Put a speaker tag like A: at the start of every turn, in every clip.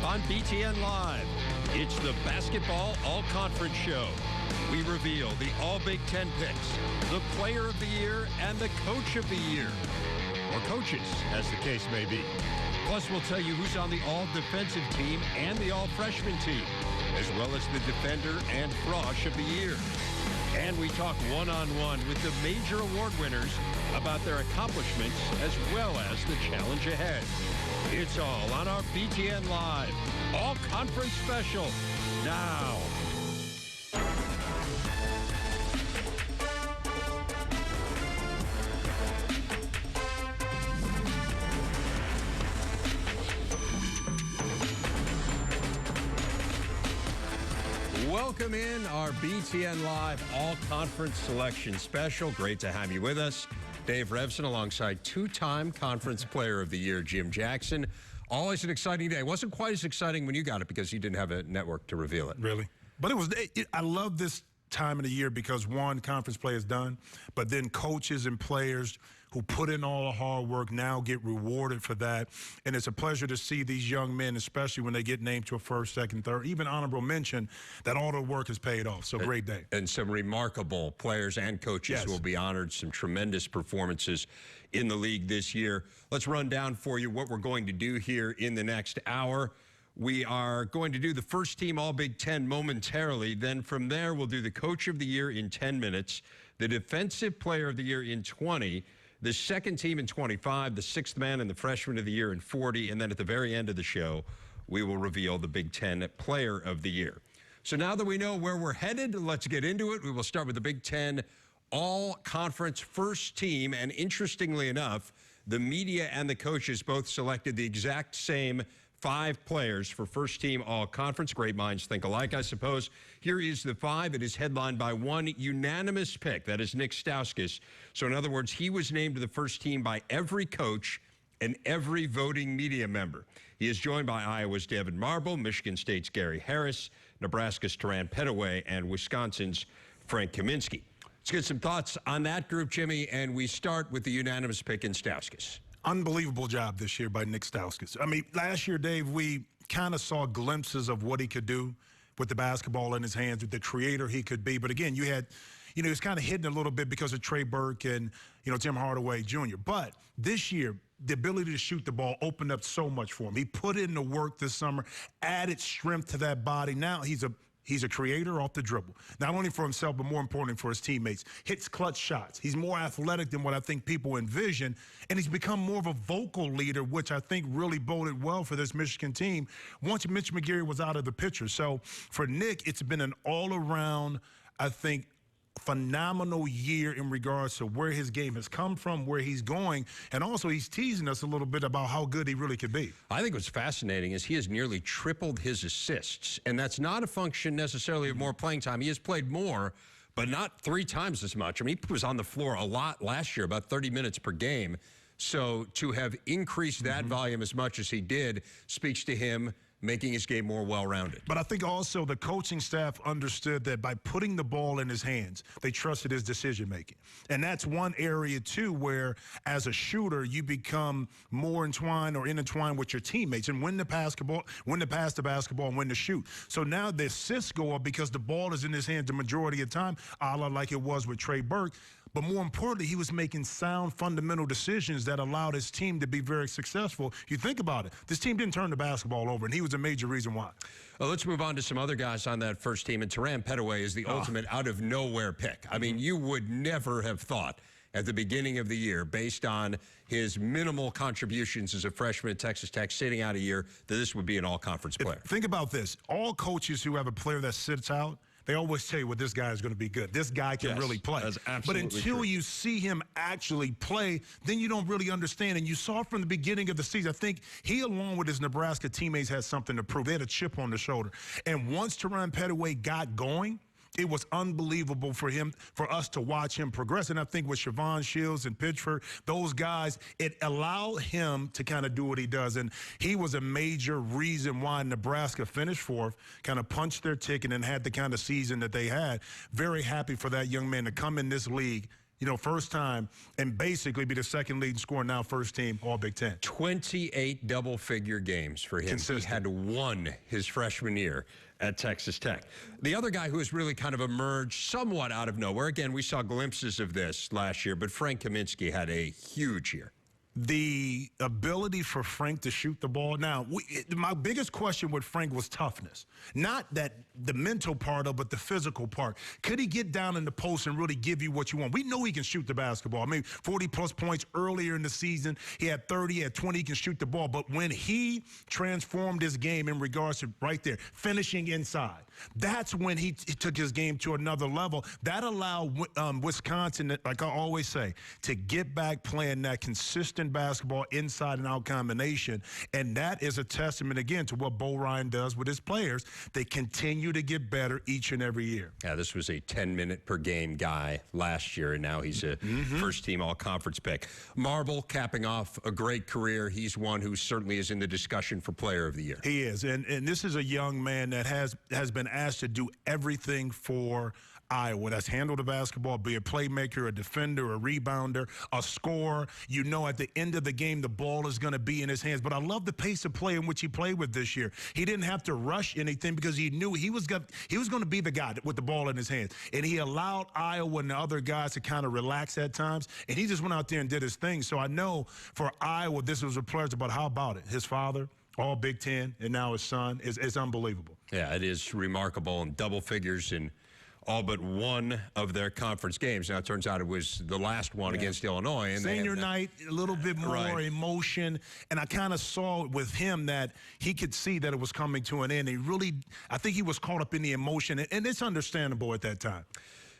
A: on BTN Live. It's the Basketball All-Conference Show. We reveal the All-Big Ten picks, the Player of the Year, and the Coach of the Year. Or coaches, as the case may be. Plus, we'll tell you who's on the All-Defensive team and the All-Freshman team, as well as the Defender and Frosh of the Year. And we talk one-on-one with the major award winners about their accomplishments as well as the challenge ahead. It's all on our BTN Live All-Conference Special now. Welcome in our BTN Live All-Conference Selection Special. Great to have you with us. Dave Revson alongside two-time Conference Player of the Year, Jim Jackson. Always an exciting day. It wasn't quite as exciting when you got it because you didn't have a network to reveal it.
B: Really? But I love this time of the year because, one, conference play is done, but then coaches and players who put in all the hard work now get rewarded for that. And it's a pleasure to see these young men, especially when they get named to a first, second, third, even honorable mention, that all the work has paid off. So great day.
A: And some remarkable players and coaches will be honored. Some tremendous performances in the league this year. Let's run down for you what we're going to do here in the next hour. We are going to do the first team All-Big Ten momentarily. Then from there, we'll do the Coach of the Year in 10 minutes, the Defensive Player of the Year in 20, the second team in 25, the sixth man and the Freshman of the Year in 40, and then at the very end of the show, we will reveal the Big Ten Player of the Year. So now that we know where we're headed, let's get into it. We will start with the Big Ten All-Conference first team, and interestingly enough, the media and the coaches both selected the exact same 5 players for first team All-Conference. Great minds think alike, I suppose. Here is the 5. It is headlined by one unanimous pick. That is Nick Stauskas. So in other words, he was named to the first team by every coach and every voting media member. He is joined by Iowa's David Marble, Michigan State's Gary Harris, Nebraska's Taran Petaway, and Wisconsin's Frank Kaminsky. Let's get some thoughts on that group, Jimmy, and we start with the unanimous pick in Stauskas.
B: Unbelievable job this year by Nick Stauskas. I mean, last year, Dave, we kind of saw glimpses of what he could do with the basketball in his hands, with the creator he could be. But again, he was kind of hidden a little bit because of Trey Burke and, Tim Hardaway Jr. But this year, the ability to shoot the ball opened up so much for him. He put in the work this summer, added strength to that body. Now he's a creator off the dribble, not only for himself, but more importantly for his teammates. Hits clutch shots. He's more athletic than what I think people envision, and he's become more of a vocal leader, which I think really boded well for this Michigan team once Mitch McGary was out of the picture. So for Nick, it's been an all-around, I think, phenomenal year in regards to where his game has come from, where he's going, and also he's teasing us a little bit about how good he really could be.
A: I think what's fascinating is he has nearly tripled his assists, and that's not a function necessarily of more playing time. He has played more, but not 3 times as much. I mean, he was on the floor a lot last year, about 30 minutes per game. So to have increased that volume as much as he did speaks to him making his game more well-rounded.
B: But I think also the coaching staff understood that by putting the ball in his hands, they trusted his decision-making. And that's one area, too, where as a shooter, you become more entwined or intertwined with your teammates and when to pass the basketball, and when to shoot. So now the assists go up because the ball is in his hands the majority of the time, a la like it was with Trey Burke. But more importantly, he was making sound, fundamental decisions that allowed his team to be very successful. You think about it. This team didn't turn the basketball over, and he was a major reason why.
A: Well, let's move on to some other guys on that first team. And Taran Petaway is the ultimate out-of-nowhere pick. I mean, you would never have thought at the beginning of the year, based on his minimal contributions as a freshman at Texas Tech, sitting out a year, that this would be an all-conference player.
B: Think about this. All coaches who have a player that sits out, they always tell you, well, this guy is going to be good. This guy can really play.
A: That's absolutely
B: But until
A: true.
B: you see him actually play, then you don't really understand. And you saw from the beginning of the season, I think he, along with his Nebraska teammates, had something to prove. They had a chip on the shoulder. And once Taran Petaway got going, it was unbelievable for us to watch him progress. And I think with Siobhan Shields and Pitchford, those guys, it allowed him to kind of do what he does. And he was a major reason why Nebraska finished 4th, kind of punched their ticket and had the kind of season that they had. Very happy for that young man to come in this league first time, and basically be the second leading scorer now, first team All Big Ten.
A: 28 double-figure games for him.
B: Consistent.
A: He had one his freshman year at Texas Tech. The other guy who has really kind of emerged somewhat out of nowhere, again, we saw glimpses of this last year, but Frank Kaminsky had a huge year.
B: The ability for Frank to shoot the ball. Now, my biggest question with Frank was toughness. Not that the mental part of, but the physical part. Could he get down in the post and really give you what you want? We know he can shoot the basketball. I mean, 40-plus points earlier in the season. He had 30, he had 20, he can shoot the ball. But when he transformed his game in regards to right there, finishing inside, that's when he took his game to another level. That allowed Wisconsin, like I always say, to get back playing that consistent basketball inside and out combination. And that is a testament, again, to what Bo Ryan does with his players. They continue to get better each and every year.
A: Yeah, this was a 10-minute-per-game guy last year, and now he's a first-team all-conference pick. Marble capping off a great career. He's one who certainly is in the discussion for Player of the Year.
B: He is, and this is a young man that has been asked to do everything for Iowa. That's handle the basketball, be a playmaker, a defender, a rebounder, a scorer. At the end of the game, the ball is going to be in his hands. But I love the pace of play in which he played with this year. He didn't have to rush anything because he knew he was going to be the guy with the ball in his hands. And he allowed Iowa and the other guys to kind of relax at times. And he just went out there and did his thing. So I know for Iowa, this was a pleasure. But how about it? His father, all Big Ten, and now his son is unbelievable.
A: Yeah, it is remarkable, and double figures in all but one of their conference games. Now, it turns out it was the last one against Illinois. And
B: senior night, a little bit more emotion. And I kind of saw with him that he could see that it was coming to an end. I think he was caught up in the emotion, and it's understandable at that time.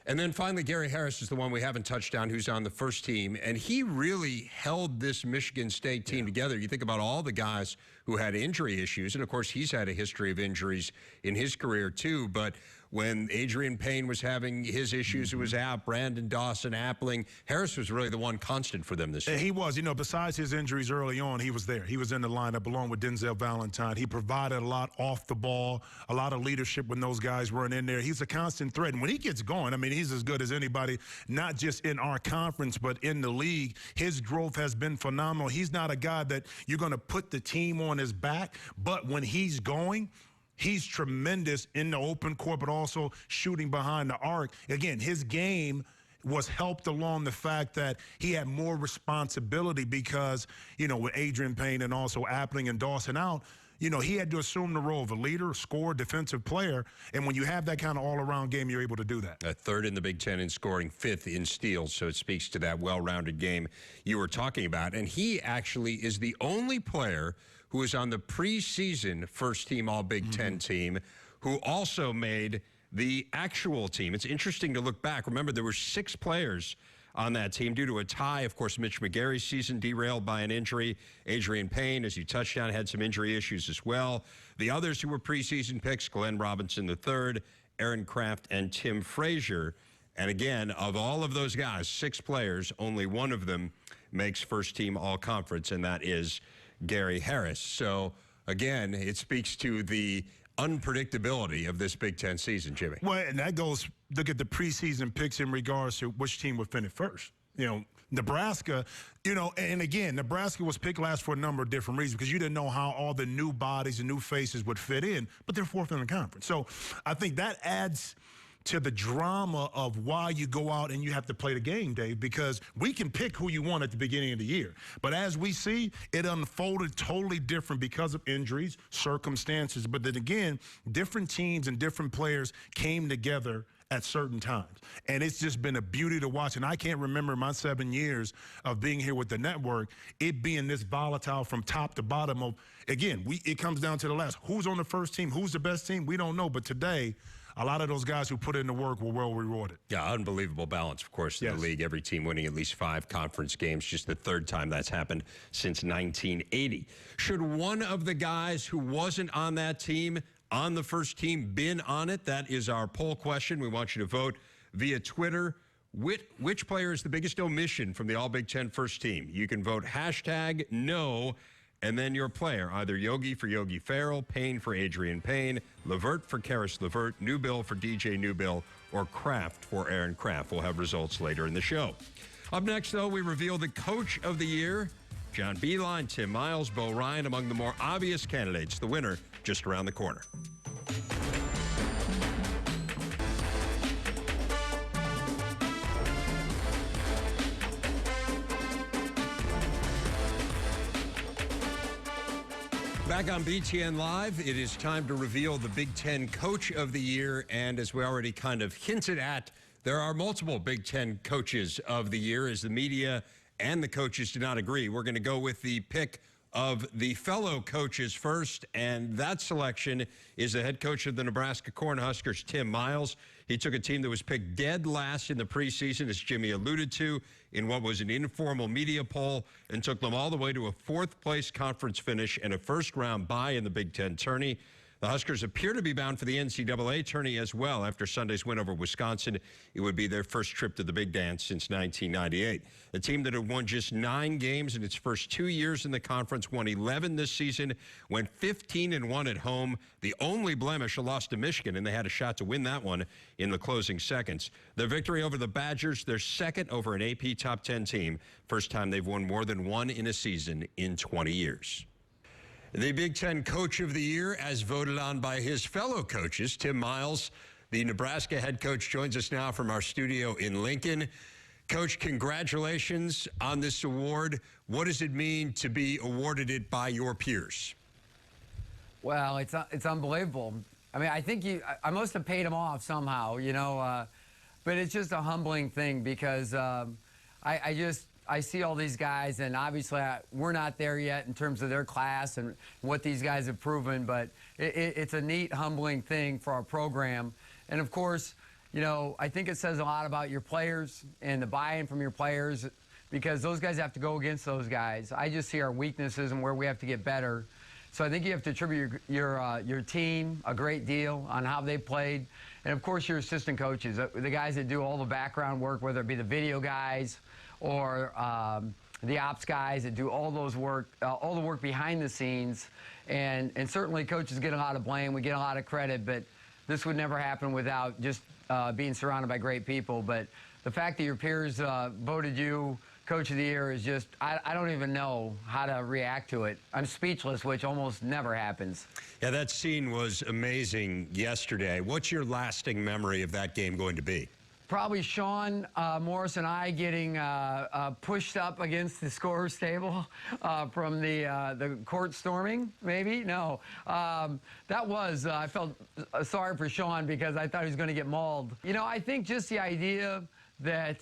A: And then finally, Gary Harris is the one we haven't touched on, who's on the first team. And he really held this Michigan State team together. You think about all the guys who had injury issues. And, of course, he's had a history of injuries in his career, too. But when Adrian Payne was having his issues, it was out. Brandon Dawson, Appling. Harris was really the one constant for them this year.
B: He was. Besides his injuries early on, he was there. He was in the lineup along with Denzel Valentine. He provided a lot off the ball, a lot of leadership when those guys weren't in there. He's a constant threat. And when he gets going, I mean, he's as good as anybody, not just in our conference, but in the league. His growth has been phenomenal. He's not a guy that you're going to put the team on his back, but when he's going, he's tremendous in the open court, but also shooting behind the arc. Again, his game was helped along the fact that he had more responsibility because, with Adrian Payne and also Appling and Dawson out, he had to assume the role of a leader, scorer, defensive player. And when you have that kind of all-around game, you're able to do that.
A: Third in the Big Ten in scoring, fifth in steals. So it speaks to that well-rounded game you were talking about. And he actually is the only player who is on the preseason first-team All-Big Ten team who also made the actual team. It's interesting to look back. Remember, there were 6 players on that team due to a tie. Of course, Mitch McGary's season derailed by an injury. Adrian Payne, as you touched on, had some injury issues as well. The others who were preseason picks, Glenn Robinson III, Aaron Kraft, and Tim Frazier. And again, of all of those guys, 6 players, only one of them makes first-team all-conference, and that is Gary Harris. So, again, it speaks to the unpredictability of this Big Ten season, Jimmy.
B: Well, and that goes, look at the preseason picks in regards to which team would finish first. Nebraska, and again, Nebraska was picked last for a number of different reasons because you didn't know how all the new bodies and new faces would fit in, but they're fourth in the conference. So I think that adds to the drama of why you go out and you have to play the game, Dave, because we can pick who you want at the beginning of the year. But as we see, it unfolded totally different because of injuries, circumstances. But then again, different teams and different players came together at certain times. And it's just been a beauty to watch. And I can't remember my 7 years of being here with the network, it being this volatile from top to bottom of, again, it comes down to the last. Who's on the first team? Who's the best team? We don't know. But today, a lot of those guys who put in the work were well rewarded.
A: Yeah, unbelievable balance, of course, in the league. Every team winning at least 5 conference games, just the 3rd time that's happened since 1980. Should one of the guys who wasn't on that team, on the first team, been on it? That is our poll question. We want you to vote via Twitter. Which player is the biggest omission from the All Big Ten first team? You can vote #no and then your player, either Yogi for Yogi Ferrell, Payne for Adrian Payne, Levert for Karis Levert, Newbill for DJ Newbill, or Kraft for Aaron Kraft. We'll have results later in the show. Up next, though, we reveal the Coach of the Year. John Beilein, Tim Miles, Bo Ryan among the more obvious candidates. The winner just around the corner. Back on BTN Live, it is time to reveal the Big Ten Coach of the Year. And as we already kind of hinted at, there are multiple Big Ten Coaches of the Year as the media and the coaches do not agree. We're going to go with the pick of the fellow coaches first, and that selection is the head coach of the Nebraska Cornhuskers, Tim Miles. He took a team that was picked dead last in the preseason, as Jimmy alluded to, in what was an informal media poll, and took them all the way to a fourth-place conference finish and a first-round bye in the Big Ten tourney. The Huskers appear to be bound for the NCAA tourney as well. After Sunday's win over Wisconsin, it would be their first trip to the Big Dance since 1998. The team that had won just 9 games in its first 2 years in the conference, won 11 this season, went 15-1 at home. The only blemish, a loss to Michigan, and they had a shot to win that one in the closing seconds. Their victory over the Badgers, their second over an AP Top 10 team. First time they've won more than one in a season in 20 years. The Big Ten Coach of the Year, as voted on by his fellow coaches, Tim Miles, the Nebraska head coach, joins us now from our studio in Lincoln. Coach, congratulations on this award. What does it mean to be awarded it by your peers?
C: Well, it's unbelievable. I mean, I think I must have paid him off somehow, you know, but it's just a humbling thing because I see all these guys, and obviously we're not there yet in terms of their class and what these guys have proven, but it's a neat, humbling thing for our program. And, of course, you know, I think it says a lot about your players and the buy-in from your players because those guys have to go against those guys. I just see our weaknesses and where we have to get better. So I think you have to attribute your team a great deal on how they played. And, of course, your assistant coaches, the guys that do all the background work, whether it be the video guys or the ops guys that do all the work behind the scenes. And certainly coaches get a lot of blame. We get a lot of credit, but this would never happen without just being surrounded by great people. But the fact that your peers voted you Coach of the Year is just, I don't even know how to react to it. I'm speechless, which almost never happens.
A: Yeah, that scene was amazing yesterday. What's your lasting memory of that game going to be?
C: Probably Sean Morris and I getting pushed up against the scorer's table from the court storming, maybe? No. That was, I felt sorry for Sean because I thought he was going to get mauled. You know, I think just the idea that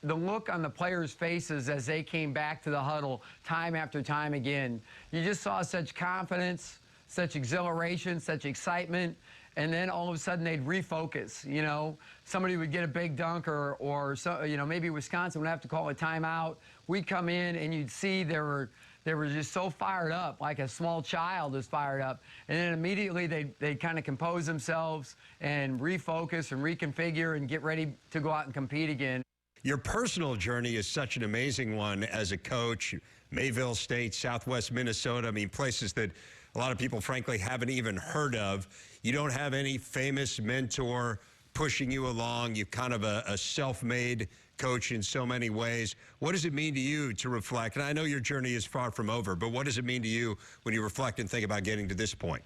C: the look on the players' faces as they came back to the huddle time after time again, you just saw such confidence, such exhilaration, such excitement. And then all of a sudden they'd refocus, you know. Somebody would get a big dunk or so, you know, maybe Wisconsin would have to call a timeout. We'd come in and you'd see they were just so fired up, like a small child is fired up. And then immediately they'd kind of compose themselves and refocus and reconfigure and get ready to go out and compete again.
A: Your personal journey is such an amazing one as a coach. Mayville State, Southwest Minnesota, I mean, places that a lot of people, frankly, haven't even heard of. You don't have any famous mentor pushing you along. You're kind of a self-made coach in so many ways. What does it mean to you to reflect? And I know your journey is far from over, but what does it mean to you when you reflect and think about getting to this point?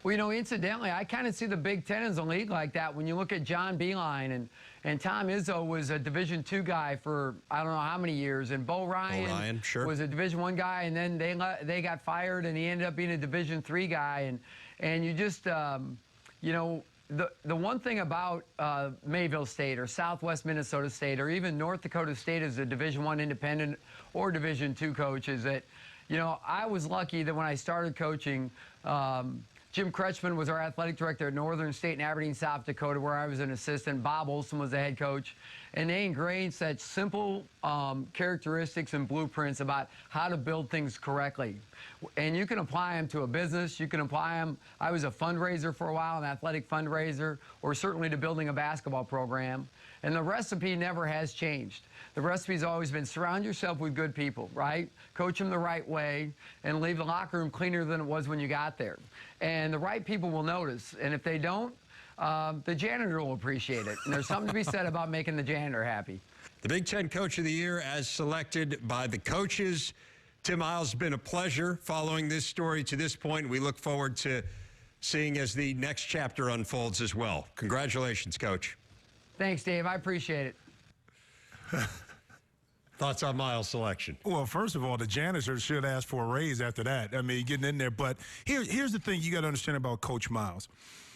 C: Well, you know, incidentally, I kind of see the Big Ten as a league like that. When you look at John Beilein and Tom Izzo was a Division II guy for I don't know how many years, and Bo Ryan
A: sure,
C: was a Division I guy, and then they got fired, and he ended up being a Division III guy, and you just you know, the one thing about Mayville State or Southwest Minnesota State or even North Dakota State as a Division I independent or Division II coach is that, you know, I was lucky that when I started coaching. Jim Kretschmann was our athletic director at Northern State in Aberdeen, South Dakota, where I was an assistant. Bob Olson was the head coach. and they ingrain such simple characteristics and blueprints about how to build things correctly. And you can apply them to a business. You can apply them. I was a fundraiser for a while, an athletic fundraiser, or certainly to building a basketball program. And the recipe never has changed. The recipe's always been surround yourself with good people, right? Coach them the right way and leave the locker room cleaner than it was when you got there. And the right people will notice. And if they don't, the janitor will appreciate it. And there's something to be said about making the janitor happy.
A: The Big Ten Coach of the Year as selected by the coaches. Tim Miles, been a pleasure following this story to this point. We look forward to seeing as the next chapter unfolds as well. Congratulations, Coach.
C: Thanks, Dave. I appreciate it.
A: Thoughts on Miles' selection?
B: Well, first of all, the janitor should ask for a raise after that. I mean, getting in there. But here's the thing you got to understand about Coach Miles.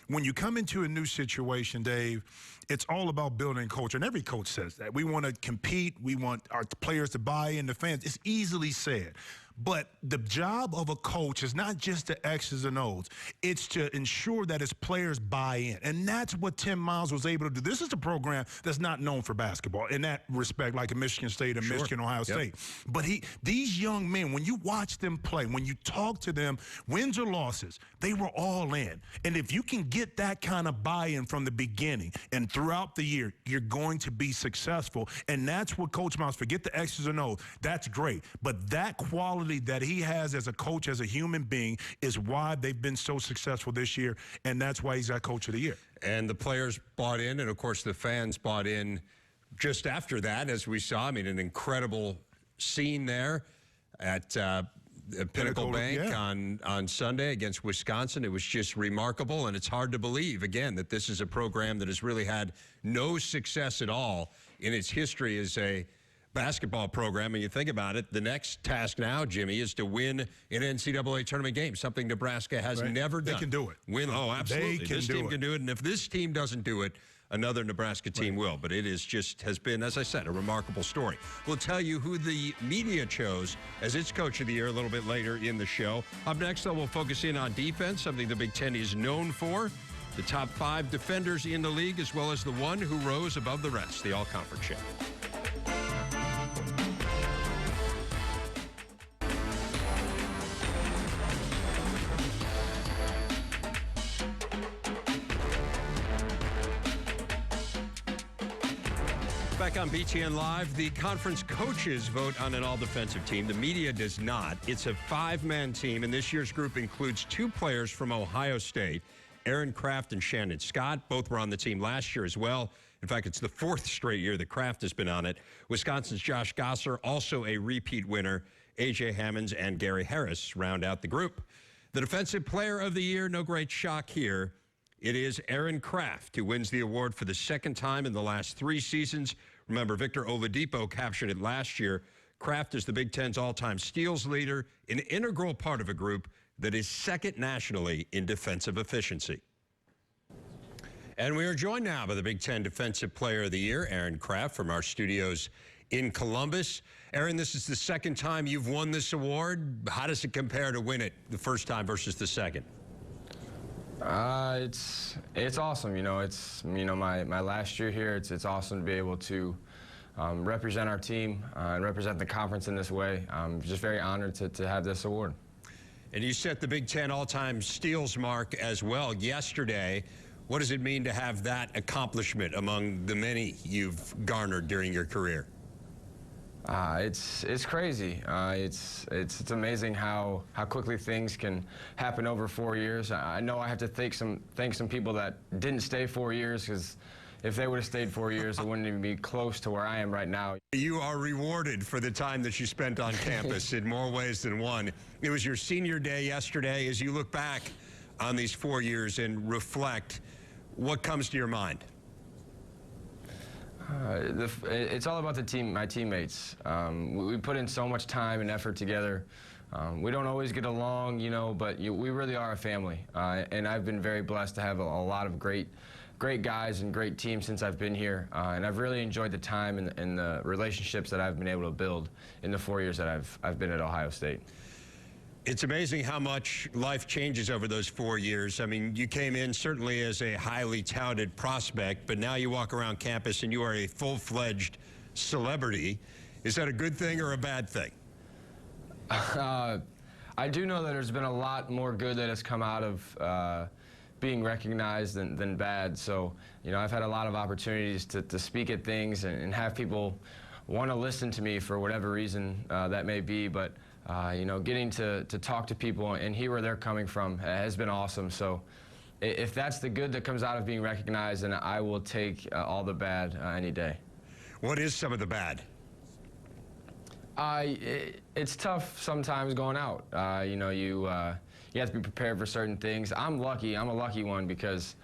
B: When you come into a new situation, Dave, it's all about building culture. And every coach says that. We want to compete. We want our players to buy in, the fans. It's easily said. But the job of a coach is not just the X's and O's. It's to ensure that his players buy in. And that's what Tim Miles was able to do. This is a program that's not known for basketball in that respect, like a Michigan State and Michigan, Ohio State. But these young men, when you watch them play, when you talk to them, wins or losses, they were all in. And if you can get that kind of buy-in from the beginning and throughout the year, you're going to be successful. And that's what Coach Miles, forget the X's and O's. That's great. But that quality that he has as a coach, as a human being, is why they've been so successful this year, and that's why he's our Coach of the Year.
A: And the players bought in, and of course the fans bought in just after that, as we saw. I mean, an incredible scene there at Pinnacle Bank on Sunday against Wisconsin. It was just remarkable, and it's hard to believe, again, that this is a program that has really had no success at all in its history as a basketball program. And you think about it, the next task now, Jimmy, is to win an NCAA tournament game, something Nebraska has never done.
B: They can do it.
A: Oh, absolutely. This team can do it. And if this team doesn't do it, another Nebraska team will. But it is has been, as I said, a remarkable story. We'll tell you who the media chose as its Coach of the Year a little bit later in the show. Up next, though, we'll focus in on defense, something the Big Ten is known for. The top 5 defenders in the league, as well as the one who rose above the rest, the All-Conference champ. Back on BTN Live, the conference coaches vote on an all-defensive team. The media does not. It's a 5-man team, and this year's group includes 2 players from Ohio State, Aaron Craft and Shannon Scott. Both were on the team last year as well. In fact, it's the 4th straight year that Craft has been on it. Wisconsin's Josh Gosser, also a repeat winner. A.J. Hammonds and Gary Harris round out the group. The Defensive Player of the Year, no great shock here. It is Aaron Craft who wins the award for the 2nd time in the last 3 seasons. Remember, Victor Oladipo captured it last year. Craft is the Big Ten's all-time steals leader, an integral part of a group that is 2nd nationally in defensive efficiency. And we are joined now by the Big Ten Defensive Player of the Year, Aaron Craft, from our studios in Columbus. Aaron, this is the 2nd time you've won this award. How does it compare to win it the 1st time versus the 2nd?
D: It's awesome. It's my last year here. It's awesome to be able to represent our team and represent the conference in this way. I'm just very honored to have this award.
A: And you set the Big Ten all-time steals mark as well yesterday. What does it mean to have that accomplishment among the many you've garnered during your career?
D: It's crazy. It's amazing how quickly things can happen over 4 years. I know I have to thank some people that didn't stay 4 years, because if they would have stayed 4 years, it wouldn't even be close to where I am right now.
A: You are rewarded for the time that you spent on campus in more ways than one. It was your senior day yesterday. As you look back on these 4 years and reflect, what comes to your mind?
D: It's all about the team, my teammates. We put in so much time and effort together. We don't always get along, but we really are a family. And I've been very blessed to have a lot of great guys and great teams since I've been here. And I've really enjoyed the time and the relationships that I've been able to build in the 4 years that I've been at Ohio State.
A: It's amazing how much life changes over those 4 years. I mean, you came in certainly as a highly touted prospect, but now you walk around campus and you are a full-fledged celebrity. Is that a good thing or a bad thing?
D: I do know that there's been a lot more good that has come out of being recognized than bad. So, you know, I've had a lot of opportunities to speak at things and have people want to listen to me for whatever reason that may be. But, you know, getting to talk to people and hear where they're coming from has been awesome. So if that's the good that comes out of being recognized, then I will take all the bad any day.
A: What is some of the bad?
D: It's tough sometimes going out. You know, you have to be prepared for certain things. I'm lucky. I'm a lucky one because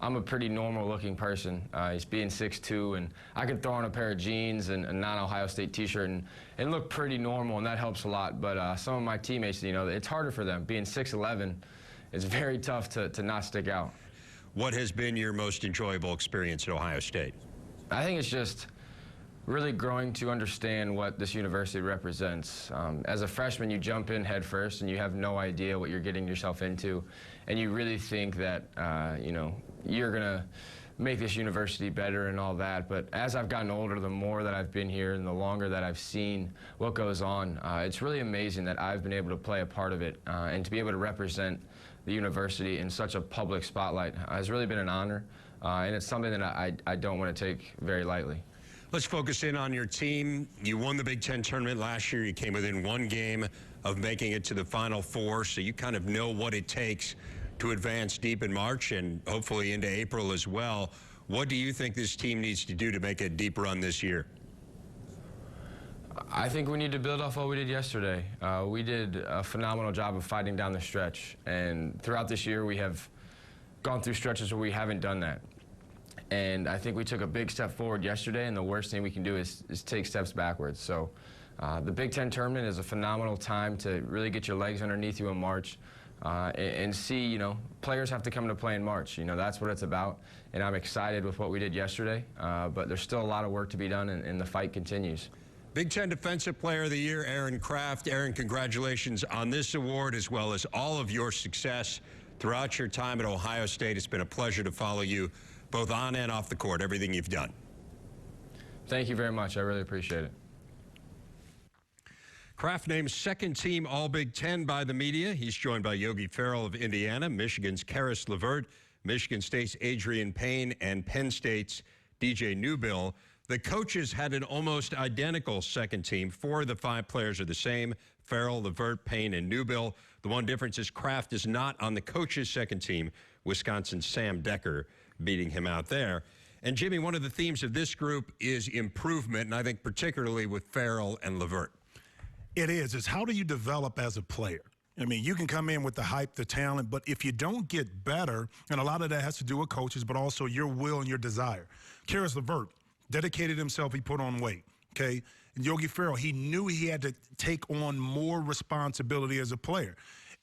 D: I'm a pretty normal-looking person. He's being 6'2", and I could throw on a pair of jeans and a non-Ohio State T-shirt and look pretty normal, and that helps a lot. But some of my teammates, you know, it's harder for them. Being 6'11", it's very tough to not stick out.
A: What has been your most enjoyable experience at Ohio State?
D: I think it's just really growing to understand what this university represents. As a freshman, you jump in head first and you have no idea what you're getting yourself into, and you really think that you know, you're gonna make this university better and all that. But as I've gotten older, the more that I've been here and the longer that I've seen what goes on, it's really amazing that I've been able to play a part of it and to be able to represent the university in such a public spotlight has really been an honor, and it's something that I don't want to take very lightly.
A: Let's focus in on your team. You won the Big Ten tournament last year. You came within one game of making it to the Final Four, so you kind of know what it takes to advance deep in March and hopefully into April as well. What do you think this team needs to do to make a deep run this year?
D: I think we need to build off what we did yesterday. We did a phenomenal job of fighting down the stretch, and throughout this year we have gone through stretches where we haven't done that. And I think we took a big step forward yesterday, and the worst thing we can do is take steps backwards. So the Big Ten tournament is a phenomenal time to really get your legs underneath you in March and see, you know, players have to come to play in March. You know, that's what it's about. And I'm excited with what we did yesterday, but there's still a lot of work to be done, and the fight continues.
A: Big Ten Defensive Player of the Year, Aaron Craft. Aaron, congratulations on this award as well as all of your success throughout your time at Ohio State. It's been a pleasure to follow you both on and off the court, everything you've done.
D: Thank you very much. I really appreciate it.
A: Craft named second team All-Big Ten by the media. He's joined by Yogi Ferrell of Indiana, Michigan's Karis LeVert, Michigan State's Adrian Payne, and Penn State's DJ Newbill. The coaches had an almost identical second team. 4 of the 5 players are the same: Ferrell, LeVert, Payne, and Newbill. The one difference is Craft is not on the coaches' second team. Wisconsin's Sam Decker beating him out there. And Jimmy, one of the themes of this group is improvement, and I think particularly with Ferrell and LeVert.
B: It is. It's how do you develop as a player? I mean, you can come in with the hype, the talent, but if you don't get better, and a lot of that has to do with coaches, but also your will and your desire. Karis LeVert dedicated himself. He put on weight, okay? And Yogi Ferrell, he knew he had to take on more responsibility as a player.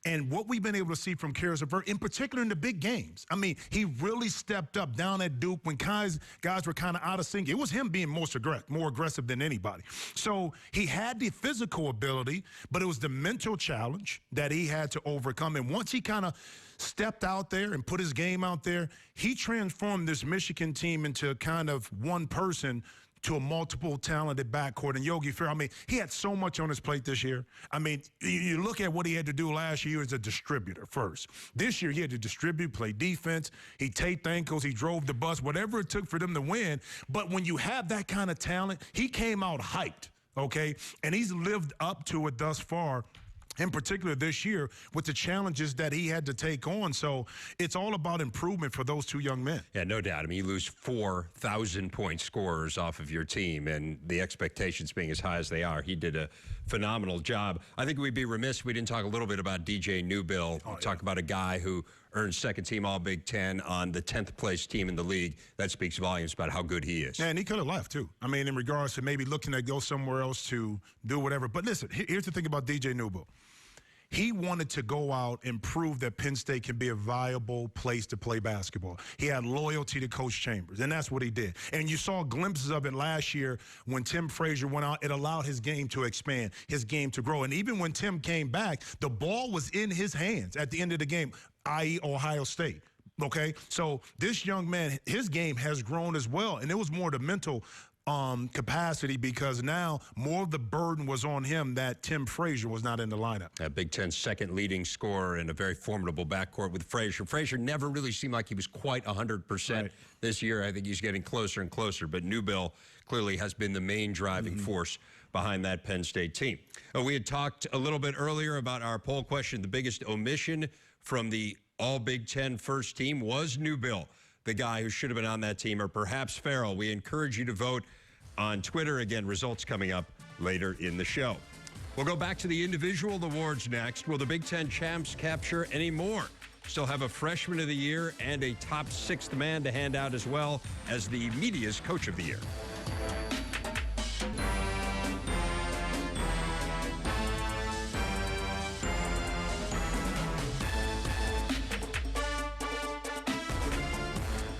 B: And what we've been able to see from Karis LeVert, in particular in the big games, I mean, he really stepped up down at Duke when guys were kind of out of sync. It was him being more aggressive than anybody. So he had the physical ability, but it was the mental challenge that he had to overcome. And once he kind of stepped out there and put his game out there, he transformed this Michigan team into kind of one person to a multiple talented backcourt. And Yogi Ferrell, I mean, he had so much on his plate this year. I mean, you look at what he had to do last year as a distributor first. This year, he had to distribute, play defense. He taped ankles. He drove the bus, whatever it took for them to win. But when you have that kind of talent, he came out hyped, okay? And he's lived up to it thus far, in particular this year, with the challenges that he had to take on. So it's all about improvement for those 2 young men.
A: Yeah, no doubt. I mean, you lose 4,000-point scorers off of your team, and the expectations being as high as they are. He did a phenomenal job. I think we'd be remiss if we didn't talk a little bit about DJ Newbill. Talk about a guy who earned second team All-Big Ten on the 10th place team in the league. That speaks volumes about how good he is.
B: And he could have left, too. I mean, in regards to maybe looking to go somewhere else to do whatever. But listen, here's the thing about DJ Newbill. He wanted to go out and prove that Penn State can be a viable place to play basketball. He had loyalty to Coach Chambers, and that's what he did. And you saw glimpses of it last year when Tim Frazier went out. It allowed his game to expand, his game to grow. And even when Tim came back, the ball was in his hands at the end of the game, i.e. Ohio State. Okay? So this young man, his game has grown as well. And it was more the mental capacity, because now more of the burden was on him that Tim Frazier was not in the lineup.
A: Big Ten's second leading scorer in a very formidable backcourt with Frazier. Frazier never really seemed like he was quite 100% this year. I think he's getting closer and closer, but Newbill clearly has been the main driving force behind that Penn State team. We had talked a little bit earlier about our poll question. The biggest omission from the all Big Ten first team was Newbill, the guy who should have been on that team, or perhaps Farrell. We encourage you to vote on Twitter. Again, results coming up later in the show. We'll go back to the individual awards next. Will the Big Ten champs capture any more? Still have a freshman of the year and a top sixth man to hand out, as well as the media's coach of the year.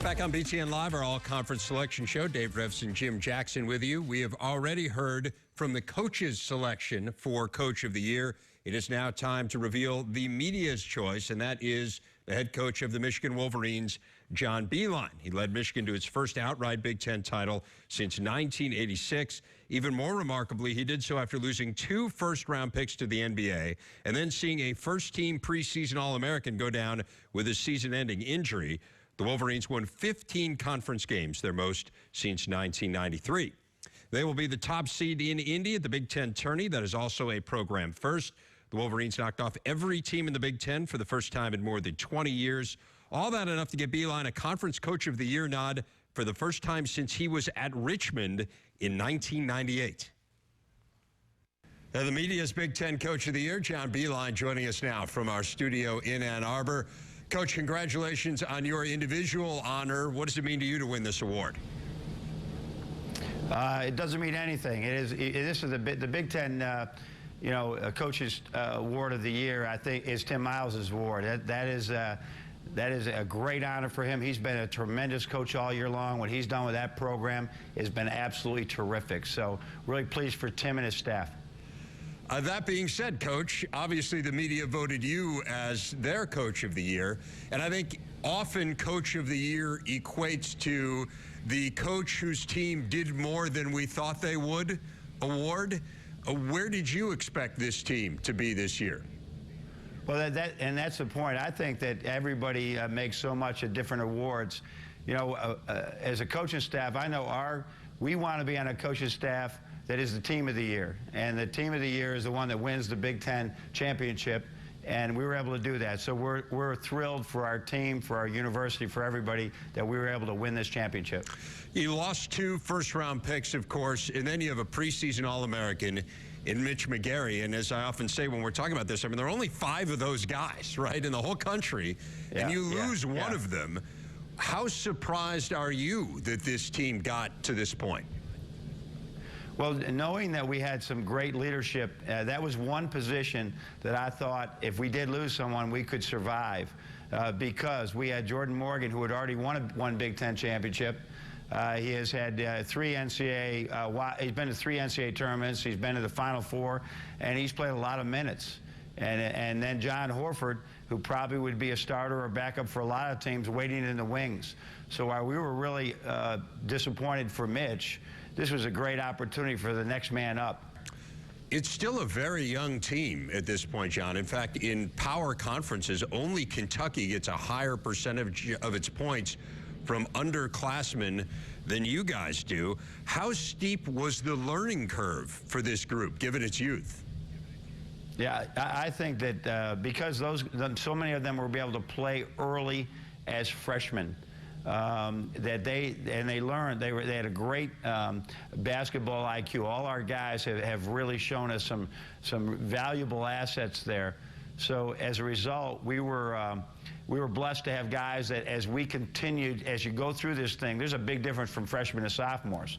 A: Back on BTN Live, our all-conference selection show. Dave Revson, Jim Jackson with you. We have already heard from the coaches' selection for Coach of the Year. It is now time to reveal the media's choice, and that is the head coach of the Michigan Wolverines, John Beilein. He led Michigan to its first outright Big Ten title since 1986. Even more remarkably, he did so after losing 2 first-round picks to the NBA and then seeing a first-team preseason All-American go down with a season-ending injury. The Wolverines won 15 conference games, their most since 1993. They will be the top seed in Indy at the Big Ten tourney. That is also a program first. The Wolverines knocked off every team in the Big Ten for the first time in more than 20 years. All that enough to get Beilein a Conference Coach of the Year nod for the first time since he was at Richmond in 1998. Now, the media's Big Ten Coach of the Year, John Beilein, joining us now from our studio in Ann Arbor. Coach, congratulations on your individual honor. What does it mean to you to win this award?
E: It doesn't mean anything. This is the Big Ten, Coaches Award of the Year. I think is Tim Miles' award. That is a great honor for him. He's been a tremendous coach all year long. What he's done with that program has been absolutely terrific. So really pleased for Tim and his staff.
A: That being said, Coach, obviously the media voted you as their Coach of the Year, and I think often Coach of the Year equates to the coach whose team did more than we thought they would award. Where did you expect this team to be this year?
E: Well, that's the point. I think that everybody makes so much of different awards. You know, as a coaching staff, I know we want to be on a coaching staff that is the team of the year. And the team of the year is the one that wins the Big Ten championship. And we were able to do that. So we're thrilled for our team, for our university, for everybody that we were able to win this championship.
A: You lost 2 first-round picks, of course, and then you have a preseason All-American in Mitch McGary. And as I often say when we're talking about this, I mean, there are only 5 of those guys, right, in the whole country, and you lose one of them. How surprised are you that this team got to this point?
E: Well, knowing that we had some great leadership, that was one position that I thought if we did lose someone, we could survive because we had Jordan Morgan, who had already won one Big Ten championship. He has had 3 NCAA, he's been to 3 NCAA tournaments, he's been to the Final Four, and he's played a lot of minutes. And then John Horford, who probably would be a starter or backup for a lot of teams, waiting in the wings. So while we were really disappointed for Mitch, this was a great opportunity for the next man up.
A: It's still a very young team at this point, John. In fact, in power conferences, only Kentucky gets a higher percentage of its points from underclassmen than you guys do. How steep was the learning curve for this group, given its youth?
E: Yeah, I think that because so many of them will be able to play early as freshmen. That they learned. They had a great basketball IQ. All our guys have really shown us some valuable assets there. So as a result, we were blessed to have guys that as we continued, as you go through this thing, there's a big difference from freshmen to sophomores.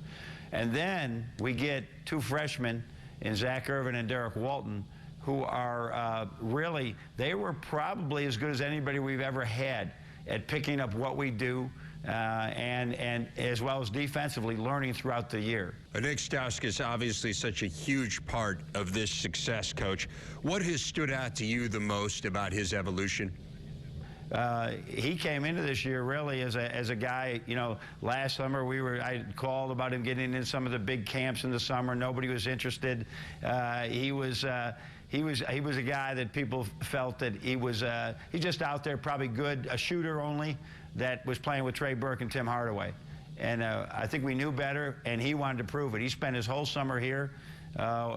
E: And then we get 2 freshmen in Zach Irvin and Derek Walton, who are really, they were probably as good as anybody we've ever had at picking up what we do, and as well as defensively learning throughout the year.
A: Nick Stauskas obviously such a huge part of this success, Coach. What has stood out to you the most about his evolution?
E: He came into this year really as a guy, you know, last summer I called about him getting in some of the big camps in the summer. Nobody was interested. He was a guy that people felt that he's just out there, probably good, a shooter only, that was playing with Trey Burke and Tim Hardaway. And I think we knew better, and he wanted to prove it. He spent his whole summer here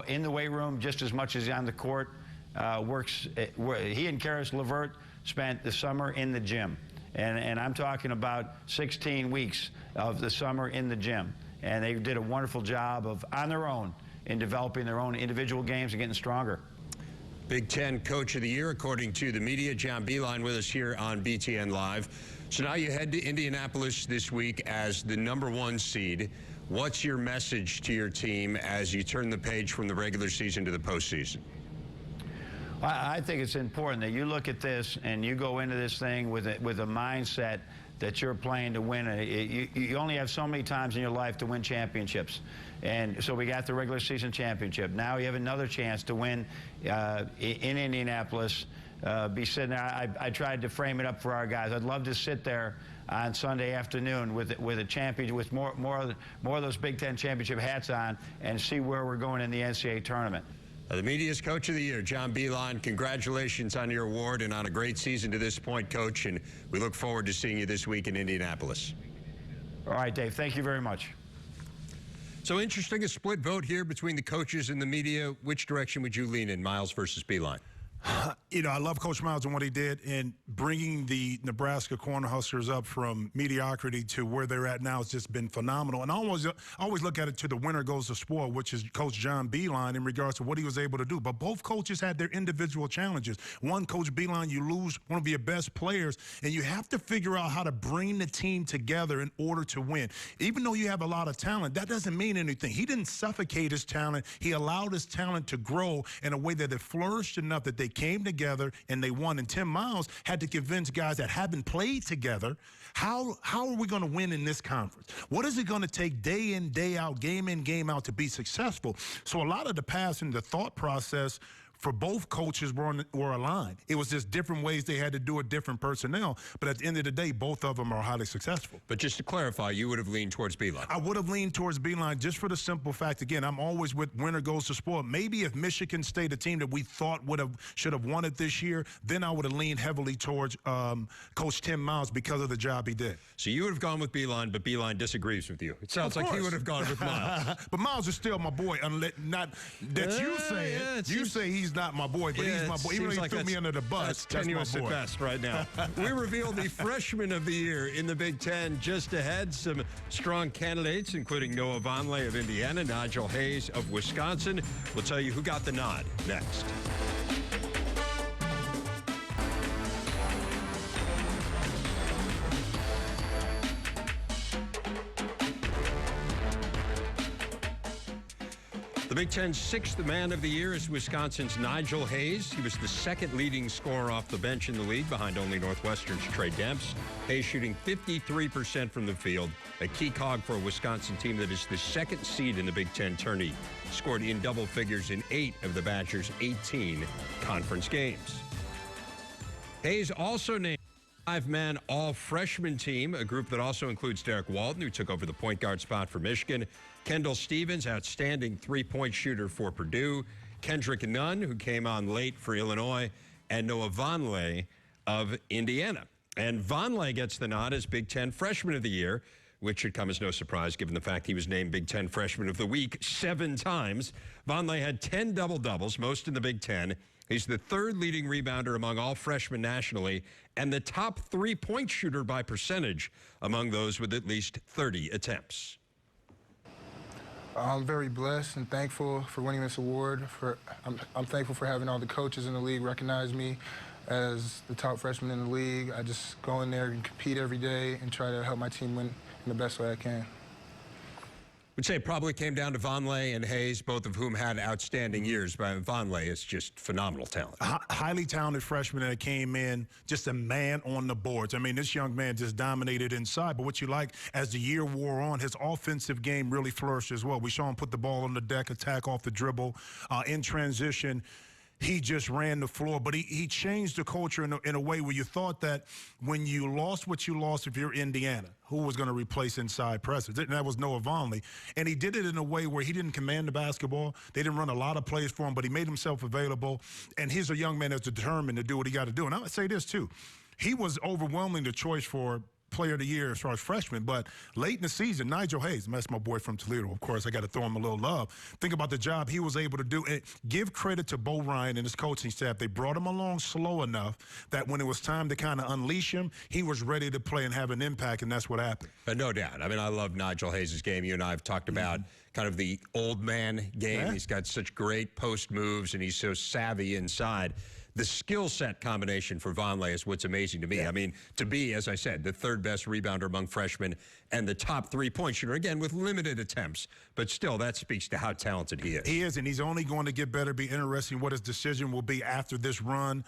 E: in the weight room just as much as on the court. He and Karis LeVert spent the summer in the gym. And I'm talking about 16 weeks of the summer in the gym. And they did a wonderful job on their own in developing their own individual games and getting stronger.
A: Big Ten Coach of the Year, according to the media. John Beilein with us here on BTN Live. So now you head to Indianapolis this week as the #1 seed. What's your message to your team as you turn the page from the regular season to the postseason?
E: I think it's important that you look at this and you go into this thing with a mindset that you're playing to win. You only have so many times in your life to win championships. And so we got the regular season championship. Now you have another chance to win in Indianapolis. Be sitting there. I tried to frame it up for our guys. I'd love to sit there on Sunday afternoon with a champion, with more of those Big Ten championship hats on, and see where we're going in the NCAA tournament.
A: The media's Coach of the Year, John Beilein. Congratulations on your award and on a great season to this point, Coach. And we look forward to seeing you this week in Indianapolis.
E: All right, Dave. Thank you very much.
A: So interesting, a split vote here between the coaches and the media. Which direction would you lean in, Miles versus Beilein?
B: You know, I love Coach Miles and what he did in bringing the Nebraska Cornhuskers up from mediocrity to where they're at now. Has just been phenomenal. And I always look at it to the winner goes the spoil, which is Coach John Beilein in regards to what he was able to do. But both coaches had their individual challenges. One, Coach Beilein, you lose one of your best players, and you have to figure out how to bring the team together in order to win. Even though you have a lot of talent, that doesn't mean anything. He didn't suffocate his talent. He allowed his talent to grow in a way that it flourished enough that they came together and they won. And Tim Miles had to convince guys that haven't played together, how are we going to win in this conference? What is it going to take day in, day out, game in, game out to be successful? So a lot of the pass and the thought process for both coaches were aligned. It was just different ways they had to do it, different personnel. But at the end of the day, both of them are highly successful.
A: But just to clarify, you would have leaned towards Beilein.
B: I would have leaned towards Beilein just for the simple fact, again, I'm always with winner goes to spoil. Maybe if Michigan State, a team that we thought should have won it this year, then I would have leaned heavily towards Coach Tim Miles because of the job he did.
A: So you would have gone with Beilein, but Beilein disagrees with you. It sounds like he would have gone with Miles.
B: But Miles is still my boy, not that you say it.
A: Yeah,
B: You say he's not my boy, but he's my boy. Even though he threw me under the bus,
A: That's
B: that's
A: tenuous
B: my boy.
A: at best right now. We reveal the freshman of the year in the Big Ten just ahead. Some strong candidates, including Noah Vonleh of Indiana, Nigel Hayes of Wisconsin. We'll tell you who got the nod next. The Big Ten's sixth man of the year is Wisconsin's Nigel Hayes. He was the second leading scorer off the bench in the league, behind only Northwestern's Trey Demps. Hayes shooting 53% from the field, a key cog for a Wisconsin team that is the second seed in the Big Ten tourney. Scored in double figures in 8 of the Badgers' 18 conference games. Hayes also named five-man all-freshman team, a group that also includes Derek Walton, who took over the point guard spot for Michigan, Kendall Stevens, outstanding three-point shooter for Purdue, Kendrick Nunn, who came on late for Illinois, and Noah Vonleh of Indiana. And Vonleh gets the nod as Big Ten Freshman of the Year, which should come as no surprise given the fact he was named Big Ten Freshman of the Week 7 times. Vonleh had 10 double-doubles, most in the Big Ten. He's the third leading rebounder among all freshmen nationally and the top three-point shooter by percentage among those with at least 30 attempts.
F: I'm very blessed and thankful for winning this award. I'm thankful for having all the coaches in the league recognize me as the top freshman in the league. I just go in there and compete every day and try to help my team win in the best way I can.
A: would say it probably came down to Vonleh and Hayes, both of whom had outstanding years. But Vonleh is just phenomenal talent.
B: Highly talented freshman that came in, just a man on the boards. I mean, this young man just dominated inside. But what you like, as the year wore on, his offensive game really flourished as well. We saw him put the ball on the deck, attack off the dribble, in transition. He just ran the floor, but he changed the culture in a way where you thought that when you lost what you lost, if you're Indiana, who was going to replace inside presence? And that was Noah Vonleh. And he did it in a way where he didn't command the basketball. They didn't run a lot of plays for him, but he made himself available. And he's a young man that's determined to do what he got to do. And I would say this, too. He was overwhelming the choice for Player of the Year as far as freshman, but late in the season, Nigel Hayes, that's my boy from Toledo. Of course, I got to throw him a little love. Think about the job he was able to do. And give credit to Bo Ryan and his coaching staff. They brought him along slow enough that when it was time to kind of unleash him, he was ready to play and have an impact, and that's what happened.
A: No doubt. I mean, I love Nigel Hayes' game. You and I have talked about kind of the old man game.
B: Yeah.
A: He's got such great post moves, and he's so savvy inside. The skill set combination for Vonleh is what's amazing to me. I mean, to be, as I said, the third best rebounder among freshmen and the top three-point shooter, again, with limited attempts. But still, that speaks to how talented he is.
B: He is, and he's only going to get better. Be interesting what his decision will be after this run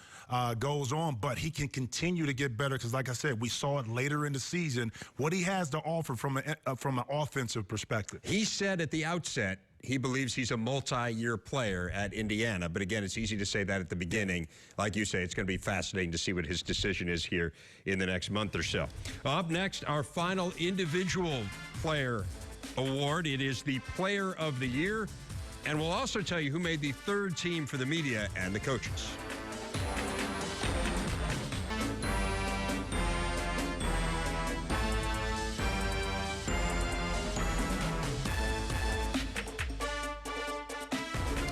B: goes on. But he can continue to get better because, like I said, we saw it later in the season, what he has to offer from an offensive perspective.
A: He said at the outset, he believes he's a multi-year player at Indiana. But again, it's easy to say that at the beginning. Like you say, it's going to be fascinating to see what his decision is here in the next month or so. Up next, our final individual player award. It is the Player of the Year. And we'll also tell you who made the third team for the media and the coaches.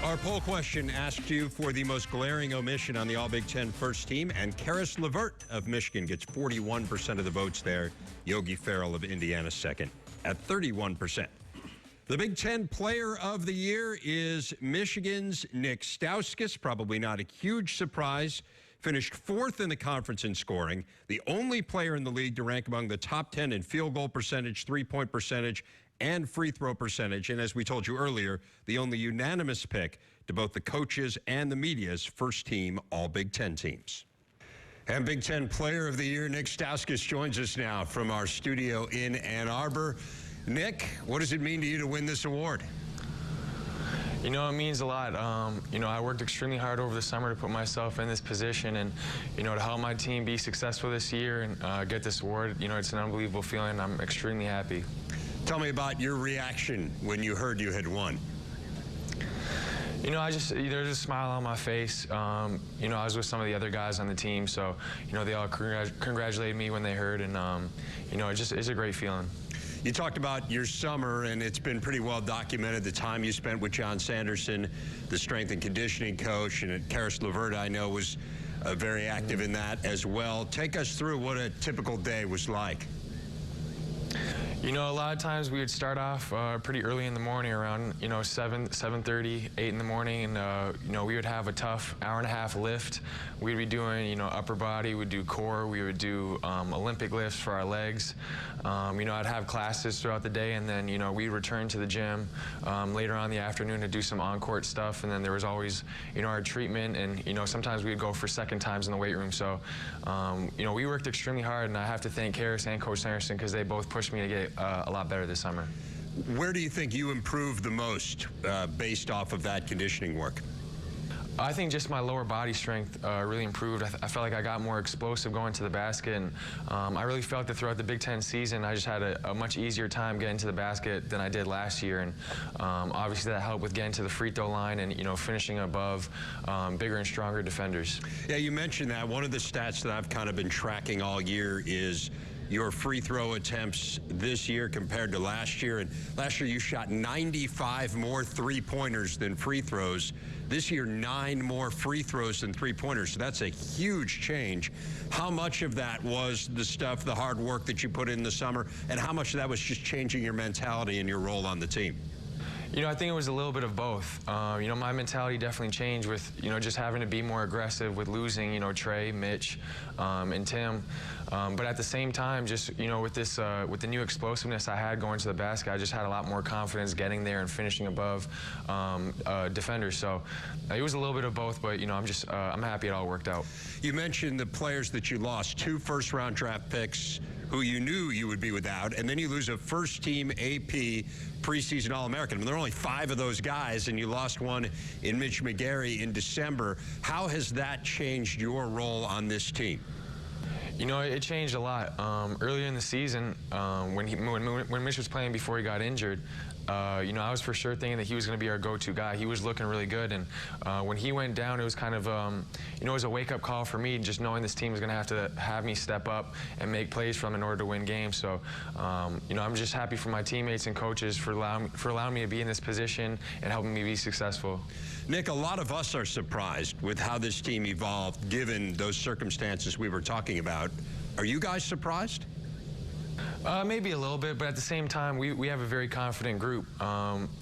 A: Our poll question asked you for the most glaring omission on the All-Big Ten first team, and Karis LeVert of Michigan gets 41% of the votes there. Yogi Ferrell of Indiana second at 31%. The Big Ten Player of the Year is Michigan's Nick Stauskas. Probably not a huge surprise. Finished fourth in the conference in scoring. The only player in the league to rank among the top 10 in field goal percentage, three-point percentage, and free throw percentage. And as we told you earlier, the only unanimous pick to both the coaches and the media's first team All Big Ten teams. And Big Ten Player of the Year, Nick Stauskas, joins us now from our studio in Ann Arbor. Nick, what does it mean to you to win this award?
G: You know, it means a lot. You know, I worked extremely hard over the summer to put myself in this position and, you know, to help my team be successful this year and get this award. You know, it's an unbelievable feeling. I'm extremely happy.
A: Tell me about your reaction when you heard you had won.
G: You know, there's a smile on my face. You know, I was with some of the other guys on the team, so, you know, they all congratulated me when they heard, and, you know, it's a great feeling.
A: You talked about your summer, and it's been pretty well documented, the time you spent with John Sanderson, the strength and conditioning coach, and Karis LeVert, I know, was very active in that as well. Take us through what a typical day was like.
G: You know, a lot of times we would start off pretty early in the morning, around, you know, 7:30, 8 in the morning, and, you know, we would have a tough hour-and-a-half lift. We'd be doing, you know, upper body, we'd do core, we would do Olympic lifts for our legs. You know, I'd have classes throughout the day, and then, you know, we'd return to the gym later on in the afternoon to do some on-court stuff, and then there was always, you know, our treatment, and, you know, sometimes we'd go for second times in the weight room. So, you know, we worked extremely hard, and I have to thank Karis and Coach Sanderson because they both pushed me to get a lot better this summer.
A: Where do you think you improved the most based off of that conditioning work?
G: I think just my lower body strength really improved. I felt like I got more explosive going to the basket, and I really felt that throughout the Big Ten season, I just had a much easier time getting to the basket than I did last year, and obviously that helped with getting to the free throw line and, you know, finishing above bigger and stronger defenders. Yeah,
A: you mentioned that. One of the stats that I've kind of been tracking all year is your free throw attempts this year compared to last year. And last year you shot 95 more three-pointers than free throws. This year, 9 more free throws than three-pointers. So that's a huge change. How much of that was the stuff, the hard work that you put in the summer, and how much of that was just changing your mentality and your role on the team?
G: You know, I think it was a little bit of both. You know, my mentality definitely changed with, you know, just having to be more aggressive with losing, you know, Trey, Mitch, and Tim. But at the same time, just, you know, with this, with the new explosiveness I had going to the basket, I just had a lot more confidence getting there and finishing above defenders. So it was a little bit of both, but, you know, I'm happy it all worked out.
A: You mentioned the players that you lost, 2 first-round draft picks who you knew you would be without, and then you lose a first-team AP preseason All-American. I mean, there are only 5 of those guys, and you lost one in Mitch McGary in December. How has that changed your role on this team?
G: You know, it changed a lot. Earlier in the season, when Mitch was playing before he got injured, you know, I was for sure thinking that he was going to be our go-to guy. He was looking really good, and when he went down, it was kind of, you know, it was a wake-up call for me, just knowing this team was going to have me step up and make plays for them in order to win games. So, you know, I'm just happy for my teammates and coaches for allowing me to be in this position and helping me be successful.
A: Nick, a lot of us are surprised with how this team evolved, given those circumstances we were talking about. Are you guys surprised?
G: Maybe a little bit, but at the same time, we have a very confident group.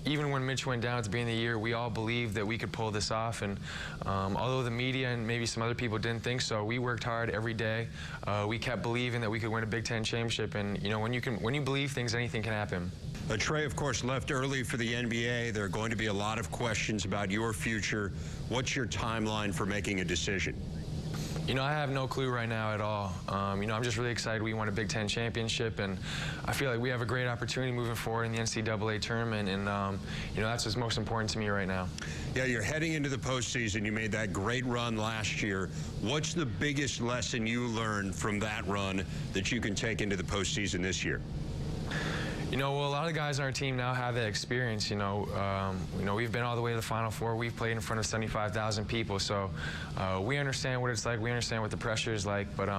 G: Even when Mitch went down at the beginning of the year, we all believed that we could pull this off. And although the media and maybe some other people didn't think so, we worked hard every day. We kept believing that we could win a Big Ten championship. And you know, when you believe things, anything can happen.
A: Trey, of course, left early for the NBA. There are going to be a lot of questions about your future. What's your timeline for making a decision?
G: You know, I have no clue right now at all. You know, I'm just really excited we won a Big Ten championship, and I feel like we have a great opportunity moving forward in the NCAA tournament, and, you know, that's what's most important to me right now.
A: Yeah, you're heading into the postseason. You made that great run last year. What's the biggest lesson you learned from that run that you can take into the postseason this year?
G: You know, well, a lot of guys on our team now have that experience. You know, we've been all the way to the Final Four. We've played in front of 75,000 people, so we understand what it's like. We understand what the pressure is like. But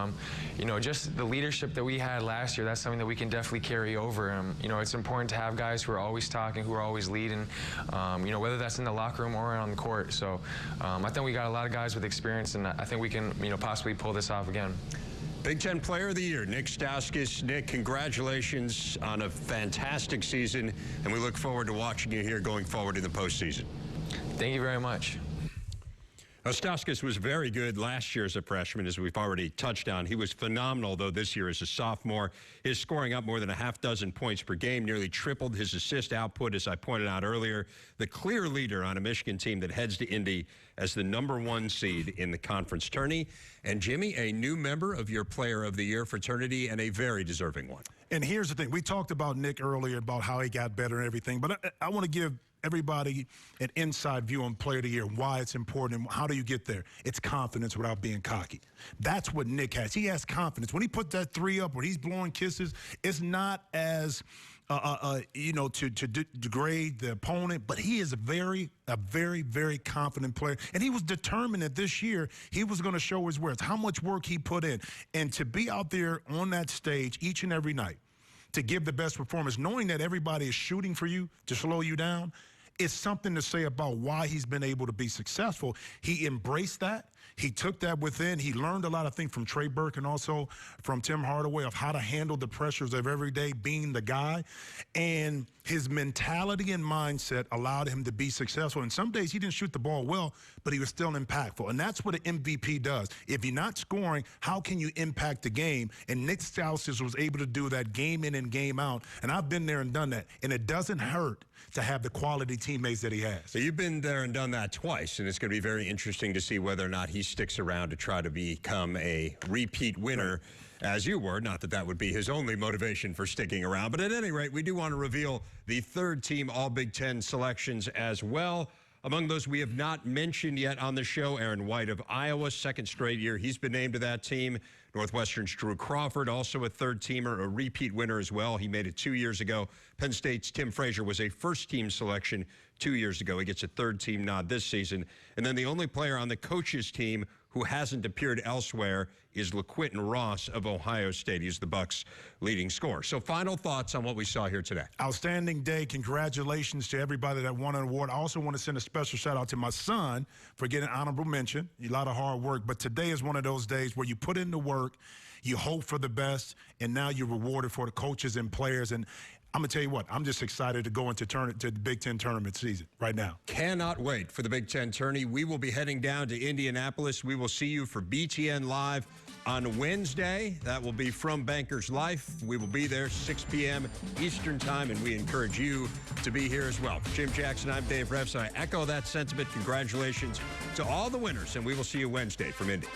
G: you know, just the leadership that we had last year, that's something that we can definitely carry over. You know, it's important to have guys who are always talking, who are always leading. You know, whether that's in the locker room or on the court. So I think we got a lot of guys with experience, and I think we can, you know, possibly pull this off again.
A: Big Ten Player of the Year, Nick Stauskas. Nick, congratulations on a fantastic season, and we look forward to watching you here going forward in the postseason.
G: Thank you very much.
A: Stauskas was very good last year as a freshman, as we've already touched on. He was phenomenal, though, this year as a sophomore. His scoring up more than 6 points per game, nearly tripled his assist output, as I pointed out earlier. The clear leader on a Michigan team that heads to Indy as the #1 seed in the conference tourney. And Jimmy, a new member of your Player of the Year fraternity, and a very deserving one.
B: And here's the thing. We talked about Nick earlier, about how he got better and everything, but I want to give everybody an inside view on Player of the Year, why it's important, and how do you get there? It's confidence without being cocky. That's what Nick has. He has confidence. When he put that 3 up, when he's blowing kisses, it's not as, you know, to degrade the opponent, but he is a very, very confident player. And he was determined that this year he was going to show his worth, how much work he put in. And to be out there on that stage each and every night, to give the best performance, knowing that everybody is shooting for you to slow you down, it's something to say about why he's been able to be successful. He embraced that. He took that within. He learned a lot of things from Trey Burke and also from Tim Hardaway of how to handle the pressures of every day being the guy. And his mentality and mindset allowed him to be successful. And some days he didn't shoot the ball well, but he was still impactful. And that's what an MVP does. If you're not scoring, how can you impact the game? And Nick Stauskas was able to do that game in and game out. And I've been there and done that. And it doesn't hurt to have the quality teammates that he has.
A: So you've been there and done that twice, and it's going to be very interesting to see whether or not he sticks around to try to become a repeat winner, as you were. Not that that would be his only motivation for sticking around, but at any rate, we do want to reveal the 3rd-team All-Big Ten selections as well. Among those we have not mentioned yet on the show, Aaron White of Iowa, 2nd straight year he's been named to that team. Northwestern's Drew Crawford, also a 3rd-teamer, a repeat winner as well. He made it 2 years ago. Penn State's Tim Frazier was a 1st-team selection 2 years ago. He gets a 3rd-team nod this season. And then the only player on the coaches' team who hasn't appeared elsewhere is LaQuinton Ross of Ohio State. He's the Bucks' leading scorer. So final thoughts on what we saw here today.
B: Outstanding day. Congratulations to everybody that won an award. I also want to send a special shout out to my son for getting honorable mention. A lot of hard work, but today is one of those days where you put in the work, you hope for the best, and now you're rewarded for the coaches and players. And I'm going to tell you what, I'm just excited to go into the Big Ten tournament season right now.
A: Cannot wait for the Big Ten tourney. We will be heading down to Indianapolis. We will see you for BTN Live on Wednesday. That will be from Bankers Life. We will be there 6 p.m. Eastern Time, and we encourage you to be here as well. For Jim Jackson, I'm Dave Refs, and I echo that sentiment. Congratulations to all the winners, and we will see you Wednesday from Indy.